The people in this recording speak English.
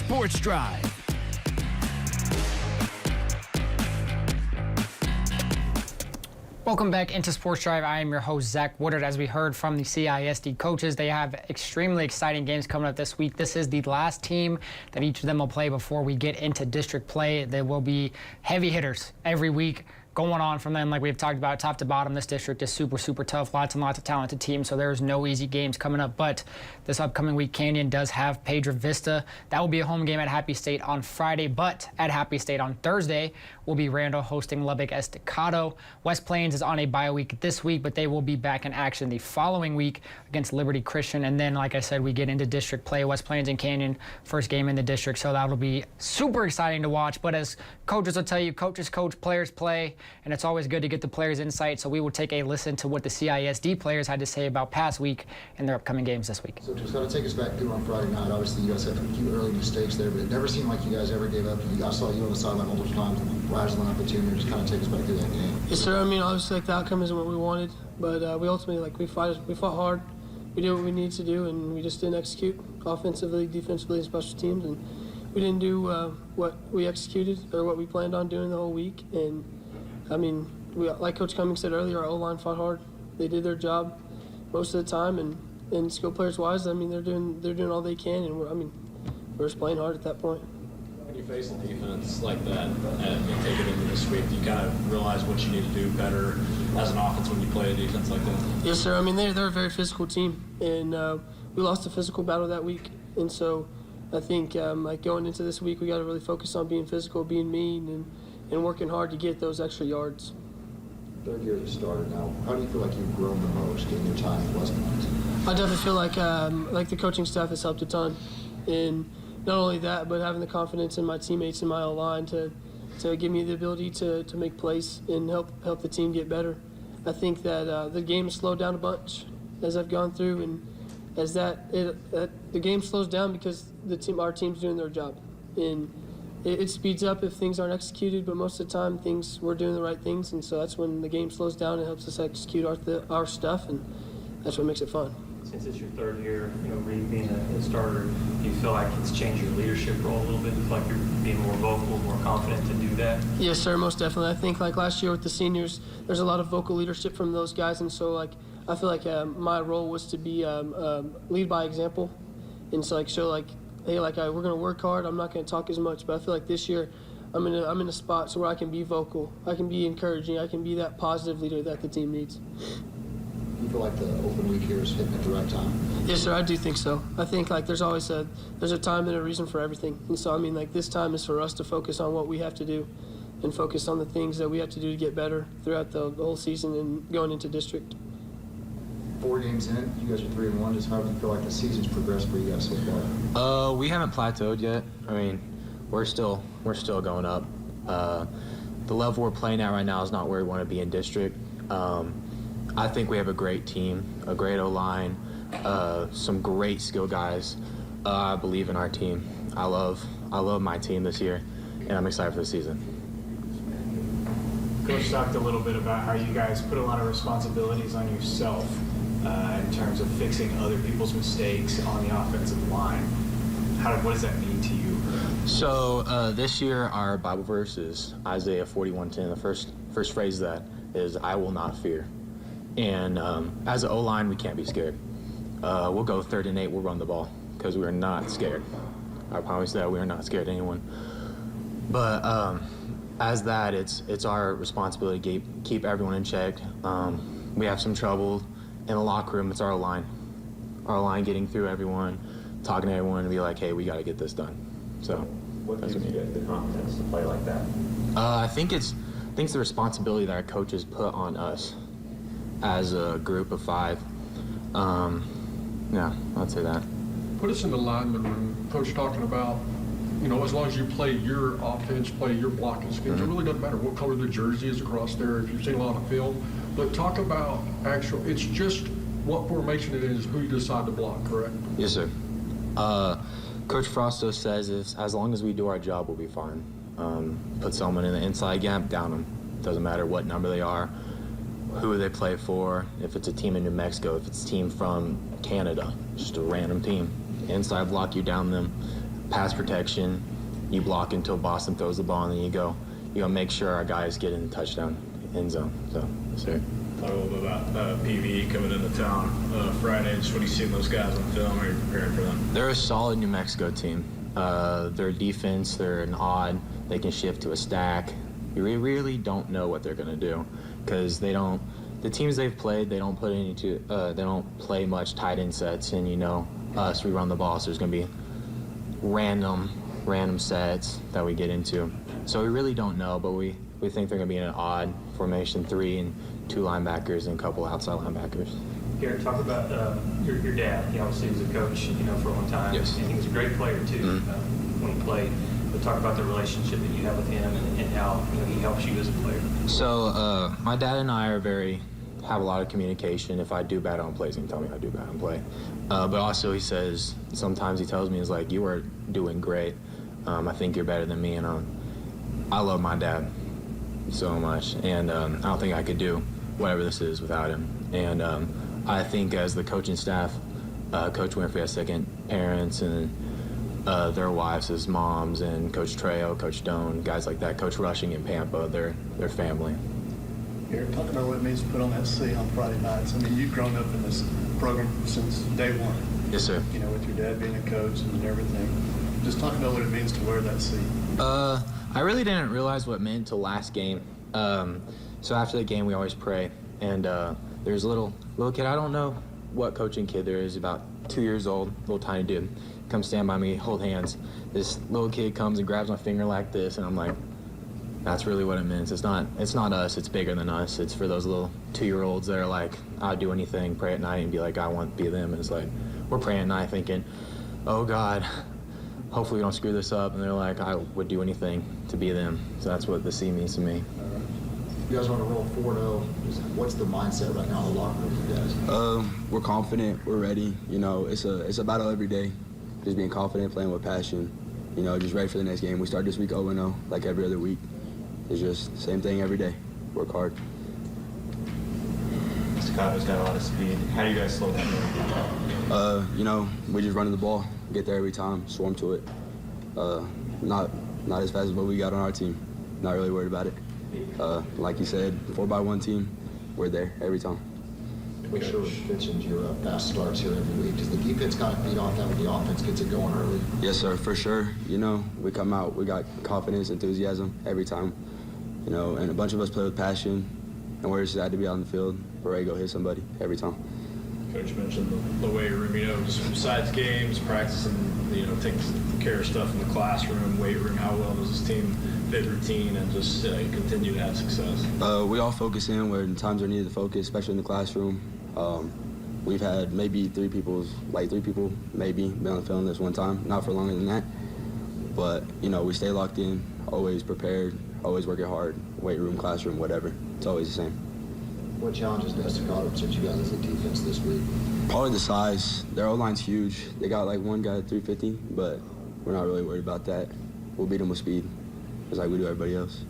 Sports Drive. Welcome back into Sports Drive. I am your host, Zach Woodard. As we heard from the CISD coaches, they have extremely exciting games coming up this week. This is the last team that each of them will play before we get into district play. There will be heavy hitters every week going on from them. Like we've talked about, top to bottom, this district is super, super tough. Lots and lots of talented teams, so there's no easy games coming up. But this upcoming week, Canyon does have Pedro Vista. That will be a home game at Happy State on Friday, but at Happy State on Thursday will be Randall hosting Lubbock Estacado. West Plains is on a bye week this week, but they will be back in action the following week against Liberty Christian. And then, like I said, we get into district play, West Plains and Canyon, first game in the district, so that'll be super exciting to watch. But as coaches will tell you, coaches coach, players play, and it's always good to get the players' insight. So we will take a listen to what the CISD players had to say about past week and their upcoming games this week. So just got to take us back to on Friday night. Obviously, you guys had a few early mistakes there, but it never seemed like you guys ever gave up. I saw you on the sideline multiple times, rising up the team, and just kind of take us back to that game. Yes, sir. I mean, obviously, like, the outcome isn't what we wanted, but we ultimately, we fought hard. We did what we needed to do, and we just didn't execute offensively, defensively, and special teams, and we didn't do what we executed or what we planned on doing the whole week. And I mean, like Coach Cummings said earlier, our O-line fought hard. They did their job most of the time, and skill players wise, I mean, they're doing all they can, and we're just playing hard at that point. When you face a defense like that and take it into this week, do you kind of realize what you need to do better as an offense when you play a defense like that? Yes, sir. I mean, they're a very physical team, and we lost a physical battle that week, and so I think like going into this week, we got to really focus on being physical, being mean, and working hard to get those extra yards. Third year as a starter now, how do you feel like you've grown the most in your time at West Plains? I definitely feel like the coaching staff has helped a ton, and not only that, but having the confidence in my teammates and my O-line to give me the ability to make plays and help the team get better. I think that the game has slowed down a bunch as I've gone through, and as the game slows down because our team's doing their job, and it speeds up if things aren't executed, but most of the time we're doing the right things, and so that's when the game slows down and helps us execute our stuff, and that's what makes it fun. Since it's your third year, Reed being a starter, do you feel like it's changed your leadership role a little bit? Do you feel like you're being more vocal, more confident to do that? Yes, sir, most definitely. I think like last year with the seniors, there's a lot of vocal leadership from those guys, and so like I feel like my role was to be lead by example, and so like show like, hey, like we're gonna work hard. I'm not gonna talk as much, but I feel like this year I'm in a spot so where I can be vocal, I can be encouraging, I can be that positive leader that the team needs. You feel like the open week here is hitting at the right time? Yes, sir, I do think so. I think like there's always a time and a reason for everything, and so I mean like this time is for us to focus on what we have to do, and focus on the things that we have to do to get better throughout the whole season and going into district. 4 games in, you guys are 3-1. Just how do you feel like the season's progressed for you guys so far? We haven't plateaued yet. I mean, we're still going up. The level we're playing at right now is not where we want to be in district. I think we have a great team, a great O-line, some great skill guys. I believe in our team. I love my team this year, and I'm excited for the season. Coach talked a little bit about how you guys put a lot of responsibilities on yourself in terms of fixing other people's mistakes on the offensive line. What does that mean to you? So this year our Bible verse is Isaiah 41:10. The first phrase of that is, "I will not fear." And as an O-line, we can't be scared. We'll go 3rd and 8. We'll run the ball because we are not scared. I promise that we are not scared of anyone. But as that, it's our responsibility to keep everyone in check. We have some trouble in the locker room. It's our line. Our line getting through everyone, talking to everyone, and be like, hey, we got to get this done. So what gives you the confidence to play like that? I think it's the responsibility that our coaches put on us as a group of 5. Yeah, I'd say that. Put us in the lineman room. Coach talking about, as long as you play your offense, play your blocking schemes, it really doesn't matter what color the jersey is across there if you've seen a lot of film. But talk about it's just what formation it is, who you decide to block, correct? Yes, sir. Coach Frosto says as long as we do our job, we'll be fine. Put someone in the inside gap, down them. Doesn't matter what number they are, who they play for, if it's a team in New Mexico, if it's a team from Canada, just a random team. Inside block, you down them. pass protection, you block until Boston throws the ball, and then you go make sure our guys get in the touchdown end zone. So, yes, sir. Talk a little bit about PV coming into town Friday. Just what do you see in those guys on film? How are you preparing for them? They're a solid New Mexico team. Their defense, they're an odd. They can shift to a stack. You really don't know what they're going to do because they don't. The teams they've played, they don't play much tight end sets, and us, we run the ball, so there's going to be random sets that we get into. So we really don't know, but we think they're going to be in an odd formation, 3 and 2 linebackers and a couple outside linebackers. Garrett, talk about your dad. He obviously was a coach, for one time. Yes. And he was a great player, too, when he played. But talk about the relationship that you have with him and how he helps you as a player. So my dad and I have a lot of communication. If I do bad on plays, he can tell me I do bad on play. But also sometimes he tells me, he's like, you are doing great. I think you're better than me. And I love my dad so much. And I don't think I could do whatever this is without him. And I think as the coaching staff, Coach Winfrey has second parents and their wives, his moms, and Coach Trejo, Coach Doan, guys like that, Coach Rushing and Pampa, they're family. Eric, talk about what it means to put on that C on Friday nights. I mean, you've grown up in this program since day one. Yes, sir. With your dad being a coach and everything. Just talk about what it means to wear that C. I really didn't realize what it meant until last game. So after the game, we always pray. And there's a little kid, I don't know what coaching kid there is, about 2 years old, little tiny dude, comes stand by me, hold hands. This little kid comes and grabs my finger like this, and I'm like, that's really what it means. It's not us, it's bigger than us. It's for those little 2-year-olds that are like, I'll do anything, pray at night and be like, I want to be them. And it's like, we're praying at night thinking, oh God, hopefully we don't screw this up. And they're like, I would do anything to be them. So that's what the C means to me. You guys want to roll 4-0. What's the mindset right now in the locker room for you guys? We're confident. We're ready. It's a battle every day. Just being confident, playing with passion. Just ready for the next game. We start this week 0-0, like every other week. It's just the same thing every day. Work hard. Stacato's got a lot of speed. How do you guys slow that down? We just running the ball, get there every time, swarm to it. Not as fast as what we got on our team. Not really worried about it. Like you said, 4x1 team, we're there every time. Make sure we pitch into your fast starts here every week. Does the defense kind of feed off that when the offense gets it going early? Yes, sir, for sure. We come out, we got confidence, enthusiasm every time. And a bunch of us play with passion, and we're just glad to be out on the field. We're ready to go hit somebody every time. Coach mentioned the weight room, just besides games, practicing, taking care of stuff in the classroom, weight room. How well does this team fit routine and just continue to have success? We all focus in where times are needed to focus, especially in the classroom. We've had maybe three people maybe been on the field this one time, not for longer than that. But, we stay locked in, always prepared, always working hard, weight room, classroom, whatever. It's always the same. What challenges does Staccato present you guys as a defense this week? Probably the size. Their O-line's huge. They got like one guy at 350, but we're not really worried about that. We'll beat them with speed, just like we do everybody else.